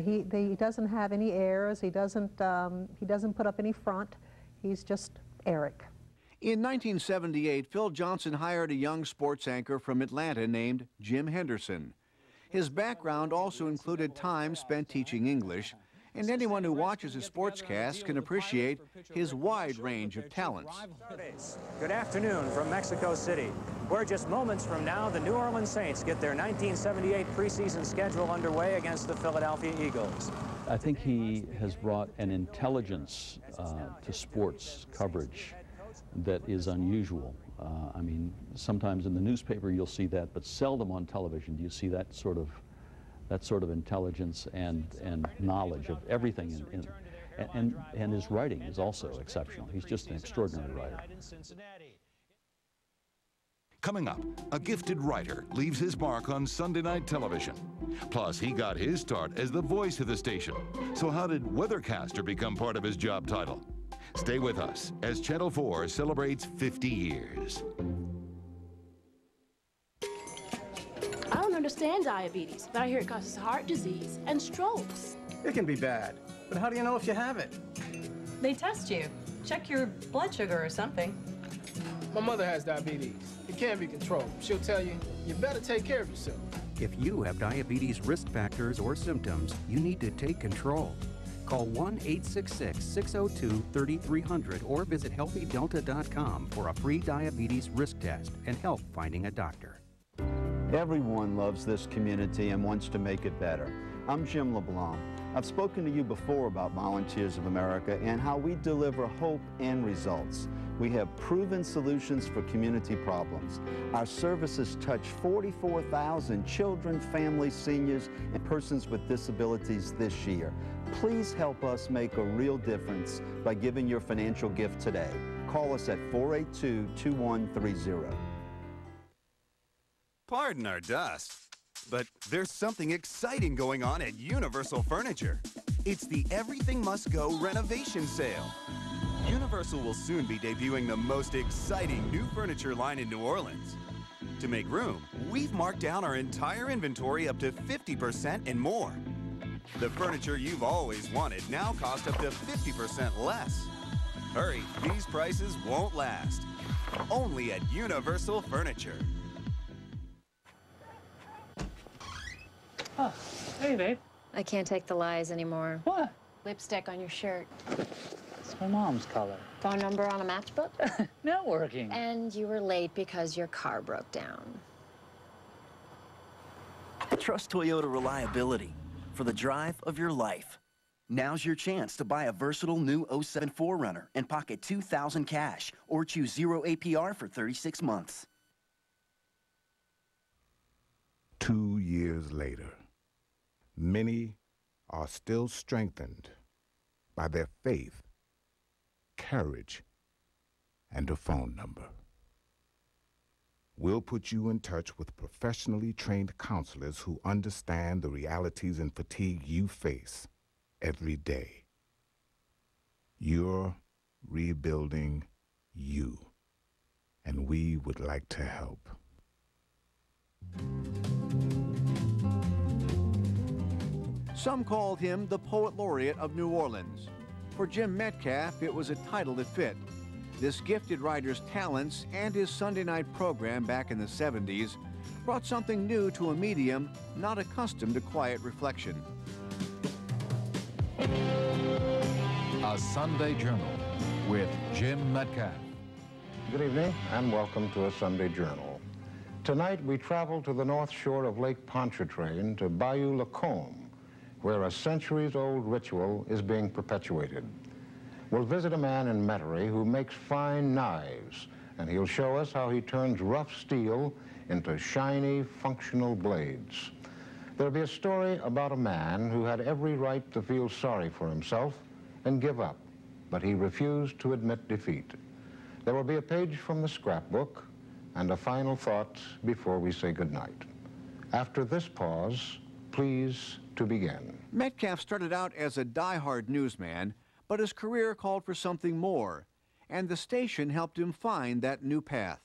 He doesn't have any airs. He doesn't put up any front. He's just Eric. In 1978, Phil Johnson hired a young sports anchor from Atlanta named Jim Henderson. His background also included time spent teaching English, and anyone who watches his sportscast can appreciate his wide range of talents. Good afternoon from Mexico City, where just moments from now, the New Orleans Saints get their 1978 preseason schedule underway against the Philadelphia Eagles. I think he has brought an intelligence to sports coverage that is unusual. I mean, sometimes in the newspaper you'll see that, but seldom on television do you see that sort of intelligence and knowledge of everything. And his writing is also exceptional. He's just an extraordinary writer. Coming up, a gifted writer leaves his mark on Sunday night television. Plus, he got his start as the voice of the station. So how did weathercaster become part of his job title? Stay with us as Channel 4 celebrates 50 years. I don't understand diabetes, but I hear it causes heart disease and strokes. It can be bad, but how do you know if you have it? They test you. Check your blood sugar or something. My mother has diabetes. It can be controlled. She'll tell you, you better take care of yourself. If you have diabetes risk factors or symptoms, you need to take control. Call 1-866-602-3300 or visit healthydelta.com for a free diabetes risk test and help finding a doctor. Everyone loves this community and wants to make it better. I'm Jim LeBlanc. I've spoken to you before about Volunteers of America and how we deliver hope and results. We have proven solutions for community problems. Our services touch 44,000 children, families, seniors, and persons with disabilities this year. Please help us make a real difference by giving your financial gift today. Call us at 482-2130. Pardon our dust, but there's something exciting going on at Universal Furniture. It's the Everything Must Go renovation sale. Universal will soon be debuting the most exciting new furniture line in New Orleans. To make room, we've marked down our entire inventory up to 50% and more. The furniture you've always wanted now costs up to 50% less. Hurry, these prices won't last. Only at Universal Furniture. Oh, hey, babe. I can't take the lies anymore. What? Lipstick on your shirt. It's my mom's color. Phone number on a matchbook? Not working. And you were late because your car broke down. Trust Toyota reliability for the drive of your life. Now's your chance to buy a versatile new 07 4Runner and pocket $2,000 cash or choose 0 APR for 36 months. 2 years later, many are still strengthened by their faith, courage, and a phone number. We'll put you in touch with professionally trained counselors who understand the realities and fatigue you face every day. You're rebuilding you, and we would like to help. Some called him the Poet Laureate of New Orleans. For Jim Metcalf, it was a title that fit. This gifted writer's talents and his Sunday night program back in the 70s brought something new to a medium not accustomed to quiet reflection. A Sunday Journal with Jim Metcalf. Good evening and welcome to A Sunday Journal. Tonight we travel to the north shore of Lake Pontchartrain to Bayou Lacombe, where a centuries-old ritual is being perpetuated. We'll visit a man in Metairie who makes fine knives, and he'll show us how he turns rough steel into shiny, functional blades. There'll be a story about a man who had every right to feel sorry for himself and give up, but he refused to admit defeat. There will be a page from the scrapbook and a final thought before we say goodnight. After this pause, please to begin. Metcalf started out as a die-hard newsman, but his career called for something more, and the station helped him find that new path.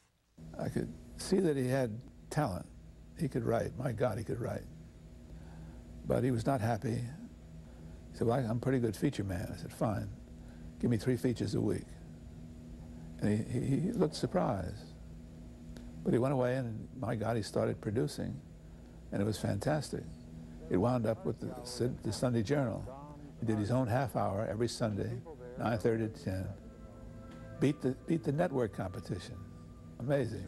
I could see that he had talent. He could write. My God, he could write. But he was not happy. He said, well, I'm a pretty good feature man. I said, fine. Give me 3 features a week. And he looked surprised. But he went away, and my God, he started producing, and it was fantastic. It wound up with the Sunday Journal. He did his own half hour every Sunday, 9:30 to 10. Beat the network competition. Amazing.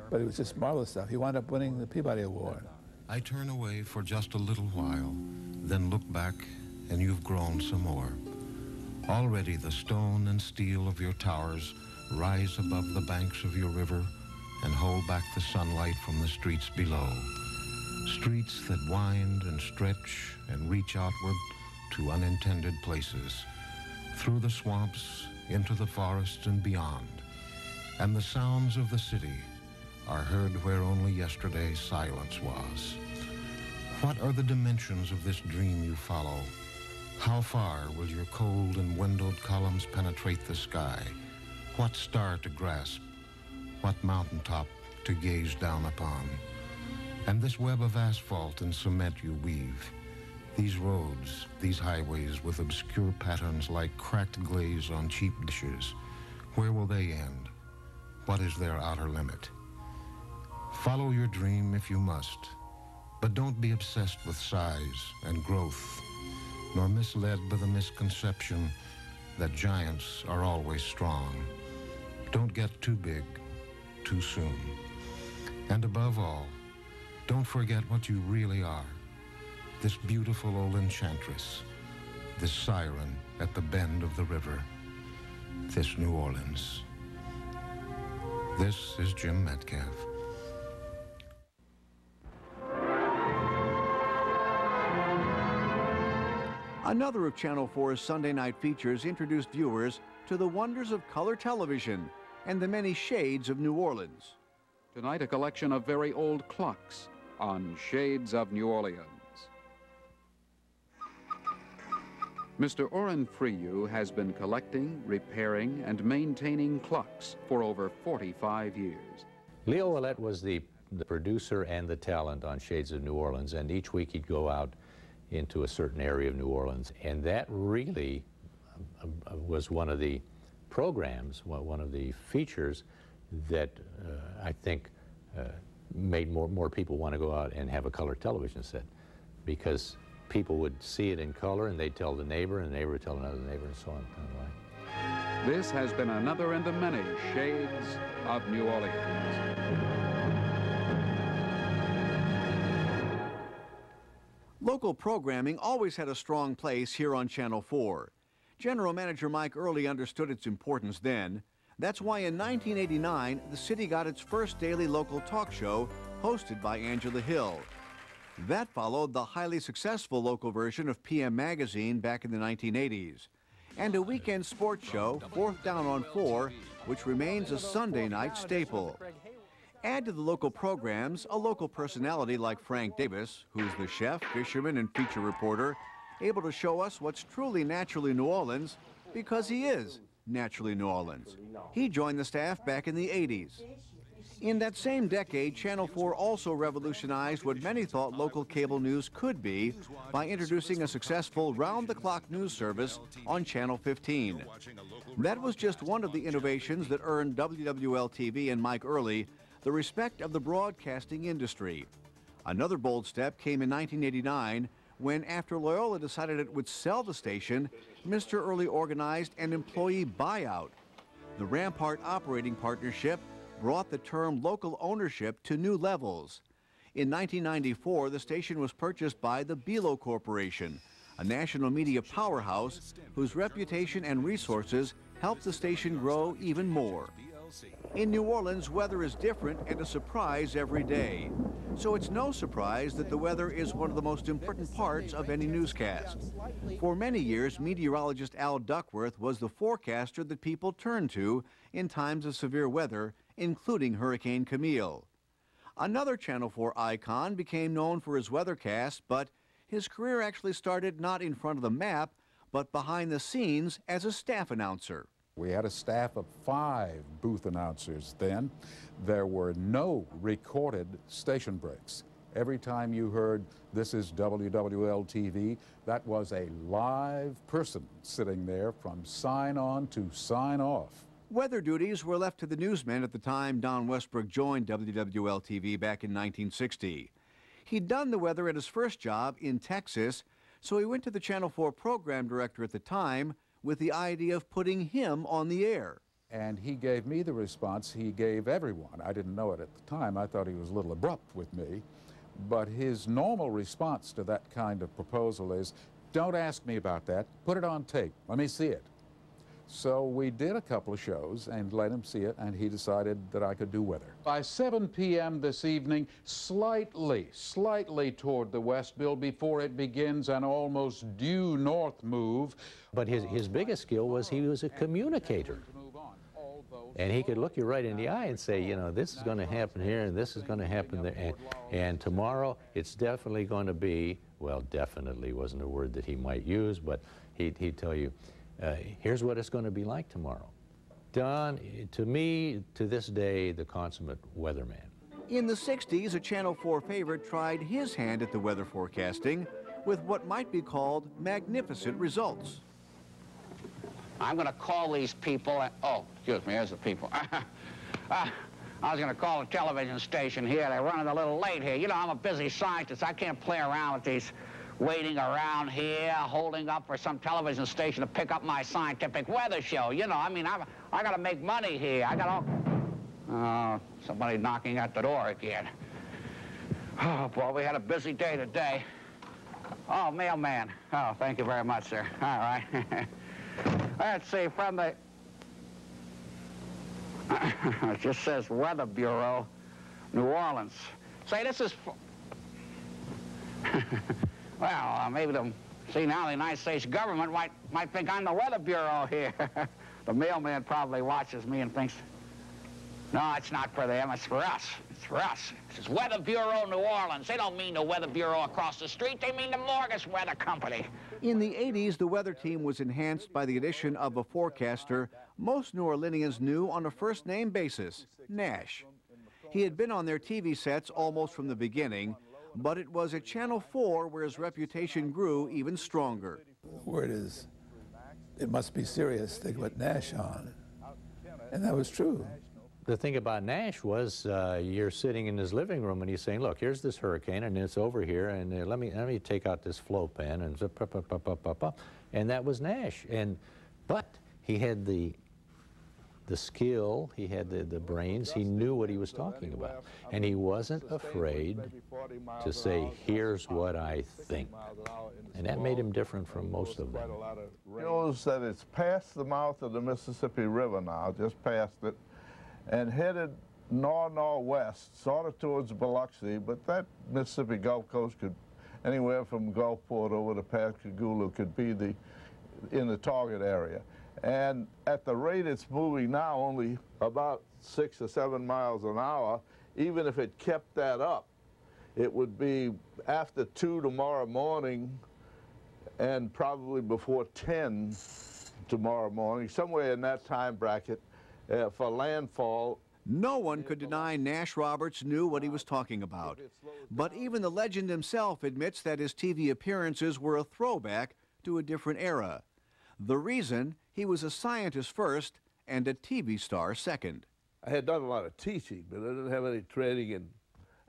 But it was just marvelous stuff. He wound up winning the Peabody Award. I turn away for just a little while, then look back, and you've grown some more. Already the stone and steel of your towers rise above the banks of your river and hold back the sunlight from the streets below. Streets that wind and stretch and reach outward to unintended places, through the swamps, into the forests and beyond. And the sounds of the city are heard where only yesterday silence was. What are the dimensions of this dream you follow? How far will your cold and windowed columns penetrate the sky? What star to grasp? What mountaintop to gaze down upon? And this web of asphalt and cement you weave, these roads, these highways with obscure patterns like cracked glaze on cheap dishes, where will they end? What is their outer limit? Follow your dream if you must, but don't be obsessed with size and growth, nor misled by the misconception that giants are always strong. Don't get too big too soon. And above all, don't forget what you really are. This beautiful old enchantress, this siren at the bend of the river, this New Orleans. This is Jim Metcalf. Another of Channel 4's Sunday night features introduced viewers to the wonders of color television and the many shades of New Orleans. Tonight, a collection of very old clocks on Shades of New Orleans. Mr. Orrin Freyu has been collecting, repairing, and maintaining clocks for over 45 years. Leo Ouellette was the producer and the talent on Shades of New Orleans, and each week he'd go out into a certain area of New Orleans, and that really was one of the programs, one of the features that I think made more people want to go out and have a color television set, because people would see it in color and they'd tell the neighbor, and the neighbor would tell another neighbor, and so on kind of like. This has been another in the many Shades of New Orleans. Local programming always had a strong place here on Channel 4. General Manager Mike Early understood its importance then. That's why in 1989, the city got its first daily local talk show hosted by Angela Hill. That followed the highly successful local version of PM Magazine back in the 1980s. And a weekend sports show, Fourth Down on 4, which remains a Sunday night staple. Add to the local programs a local personality like Frank Davis, who's the chef, fisherman, and feature reporter, able to show us what's truly naturally New Orleans, because he is naturally New Orleans. He joined the staff back in the 80s. In that same decade, Channel 4 also revolutionized what many thought local cable news could be by introducing a successful round-the-clock news service on Channel 15. That was just one of the innovations that earned WWL-TV and Mike Early the respect of the broadcasting industry. Another bold step came in 1989 when, after Loyola decided it would sell the station, Mr. Early organized an employee buyout. The Rampart Operating Partnership brought the term local ownership to new levels. In 1994, the station was purchased by the Belo Corporation, a national media powerhouse whose reputation and resources helped the station grow even more. In New Orleans, weather is different and a surprise every day. So it's no surprise that the weather is one of the most important parts of any newscast. For many years, meteorologist Al Duckworth was the forecaster that people turned to in times of severe weather, including Hurricane Camille. Another Channel 4 icon became known for his weathercast, but his career actually started not in front of the map, but behind the scenes as a staff announcer. We had a staff of 5 booth announcers then. There were no recorded station breaks. Every time you heard, "This is WWL-TV," that was a live person sitting there from sign on to sign off. Weather duties were left to the newsmen at the time Don Westbrook joined WWL-TV back in 1960. He'd done the weather at his first job in Texas, so he went to the Channel 4 program director at the time with the idea of putting him on the air. And he gave me the response he gave everyone. I didn't know it at the time. I thought he was a little abrupt with me. But his normal response to that kind of proposal is, "Don't ask me about that. Put it on tape. Let me see it." So we did a couple of shows and let him see it, and he decided that I could do weather. By 7 p.m. this evening, slightly toward the west, Bill, before it begins an almost due north move. But his biggest skill was he was a communicator. And he could look you right in the eye and say, you know, this is going to happen here and this is going to happen there. And tomorrow it's definitely going to be, well, definitely wasn't a word that he might use, but he'd tell you, here's what it's going to be like tomorrow. Don, to me, to this day, the consummate weatherman. In the 60s, a Channel 4 favorite tried his hand at the weather forecasting with what might be called magnificent results. I'm going to call these people, oh, excuse me, here's the people. I was going to call a television station here. They're running a little late here. You know, I'm a busy scientist. I can't play around with these waiting around here, holding up for some television station to pick up my scientific weather show. You know, I mean, I got to make money here. I got to... Oh, somebody knocking at the door again. Oh, boy, we had a busy day today. Oh, mailman. Oh, thank you very much, sir. All right. Let's see, from the... it just says Weather Bureau, New Orleans. Say, this is... Well, maybe see, now the United States government might think I'm the Weather Bureau here. The mailman probably watches me and thinks, no, it's not for them, it's for us. It's for us. This is Weather Bureau, New Orleans. They don't mean the Weather Bureau across the street. They mean the Morgus Weather Company. In the 80s, the weather team was enhanced by the addition of a forecaster most New Orleanians knew on a first-name basis, Nash. He had been on their TV sets almost from the beginning, but it was at Channel 4 where his reputation grew even stronger. The word is, it must be serious, they put Nash on. And that was true. The thing about Nash was you're sitting in his living room and he's saying, look, here's this hurricane and it's over here, and let me take out this flow pen and zip, up, up, up, up, up, up. And that was Nash. But he had the skill, he had the brains, he knew what he was talking about. And he wasn't afraid to say, here's what I think. And that made him different from most of them. He knows that it's past the mouth of the Mississippi River now, just past it, and headed north-northwest, sort of towards Biloxi, but that Mississippi Gulf Coast could, anywhere from Gulfport over to Pascagoula, could be in the target area. And at the rate it's moving now, only about 6 or 7 miles an hour, even if it kept that up, it would be after 2 tomorrow morning and probably before 10 tomorrow morning, somewhere in that time bracket, for landfall. No one could deny Nash Roberts knew what he was talking about. But even the legend himself admits that his TV appearances were a throwback to a different era. The reason, he was a scientist first and a TV star second. I had done a lot of teaching, but I didn't have any training in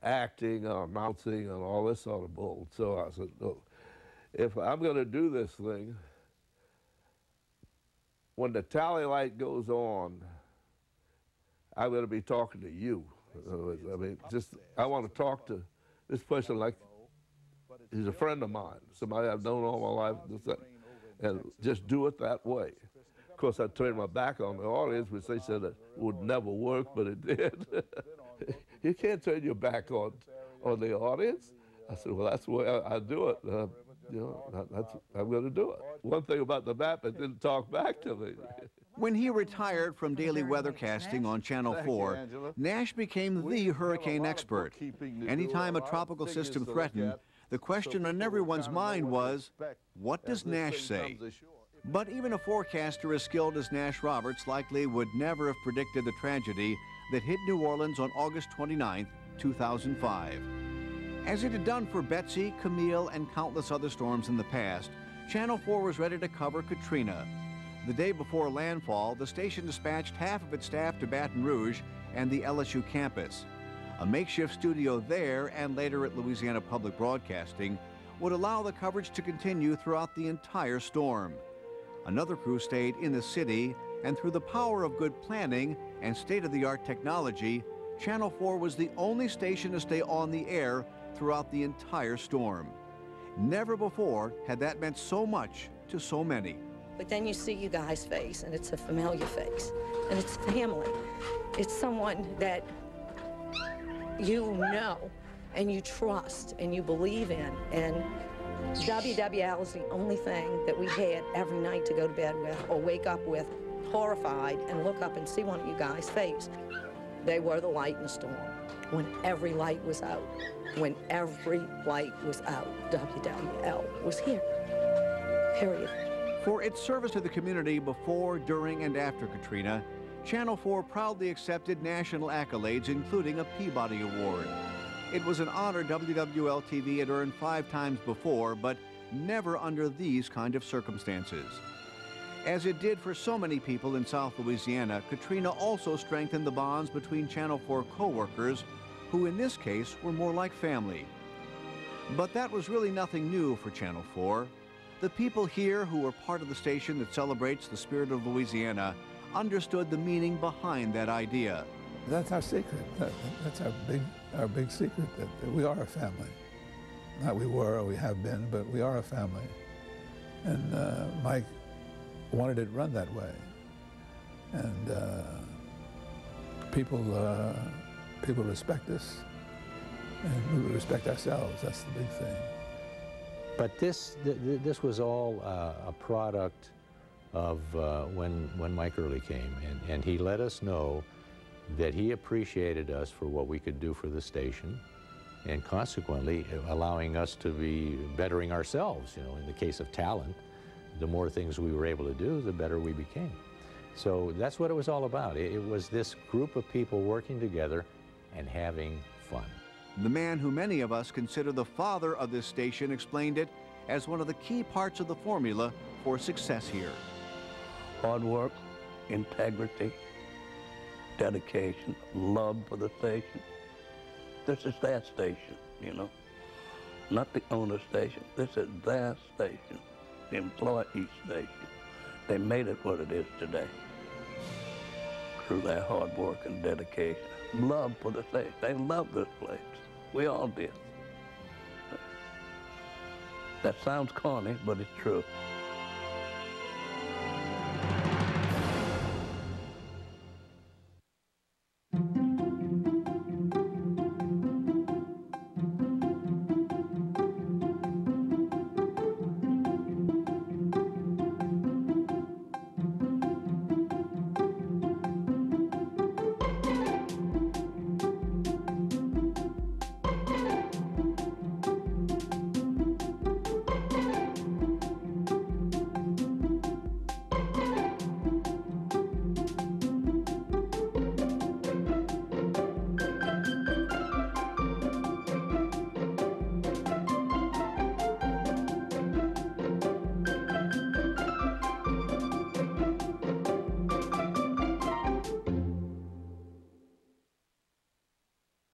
acting or announcing and all this sort of bull. So I said, no, if I'm going to do this thing, when the tally light goes on, I'm going to be talking to you. I mean, I want to talk to this person like he's a friend of mine, somebody I've known all my life, and just do it that way. Of course, I turned my back on the audience, which they said it would never work, but it did. You can't turn your back on the audience. I said, well, that's the way I do it. You know, I'm going to do it. One thing about the map, it didn't talk back to me. When he retired from daily weathercasting on Channel 4, Nash became the hurricane expert. Anytime a tropical system threatened, the question on everyone's mind was, what does Nash say? But even a forecaster as skilled as Nash Roberts likely would never have predicted the tragedy that hit New Orleans on August 29, 2005. As it had done for Betsy, Camille, and countless other storms in the past, Channel 4 was ready to cover Katrina. The day before landfall, the station dispatched half of its staff to Baton Rouge and the LSU campus. A makeshift studio there and later at Louisiana Public Broadcasting would allow the coverage to continue throughout the entire storm. Another crew stayed in the city, and through the power of good planning and state-of-the-art technology, Channel 4 was the only station to stay on the air throughout the entire storm. Never before had that meant so much to so many. But then you see you guys' face, and it's a familiar face, and it's family. It's someone that you know, and you trust, and you believe in, and WWL is the only thing that we had every night to go to bed with, or wake up with, horrified, and look up and see one of you guys' face. They were the light in the storm. When every light was out, when every light was out, WWL was here, period. For its service to the community before, during, and after Katrina, Channel 4 proudly accepted national accolades, including a Peabody Award. It was an honor WWL-TV had earned 5 times before, but never under these kind of circumstances. As it did for so many people in South Louisiana, Katrina also strengthened the bonds between Channel 4 co-workers, who in this case were more like family. But that was really nothing new for Channel 4. The people here who were part of the station that celebrates the spirit of Louisiana understood the meaning behind that idea. That's our secret. That's our big secret, that we are a family. Not we were or we have been, but we are a family. And Mike wanted it run that way. And people respect us, and we respect ourselves. That's the big thing. But this was all a product of when Mike Early came, and he let us know that he appreciated us for what we could do for the station, and consequently allowing us to be bettering ourselves. You know, in the case of talent, the more things we were able to do, the better we became. So that's what it was all about. It was this group of people working together and having fun. The man who many of us consider the father of this station explained it as one of the key parts of the formula for success here. Hard work, integrity, dedication, love for the station. This is their station, you know, not the owner's station. This is their station, the employee station. They made it what it is today through their hard work and dedication. Love for the station. They love this place. We all did. That sounds corny, but it's true.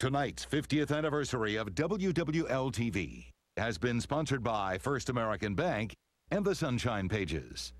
Tonight's 50th anniversary of WWL-TV has been sponsored by First American Bank and the Sunshine Pages.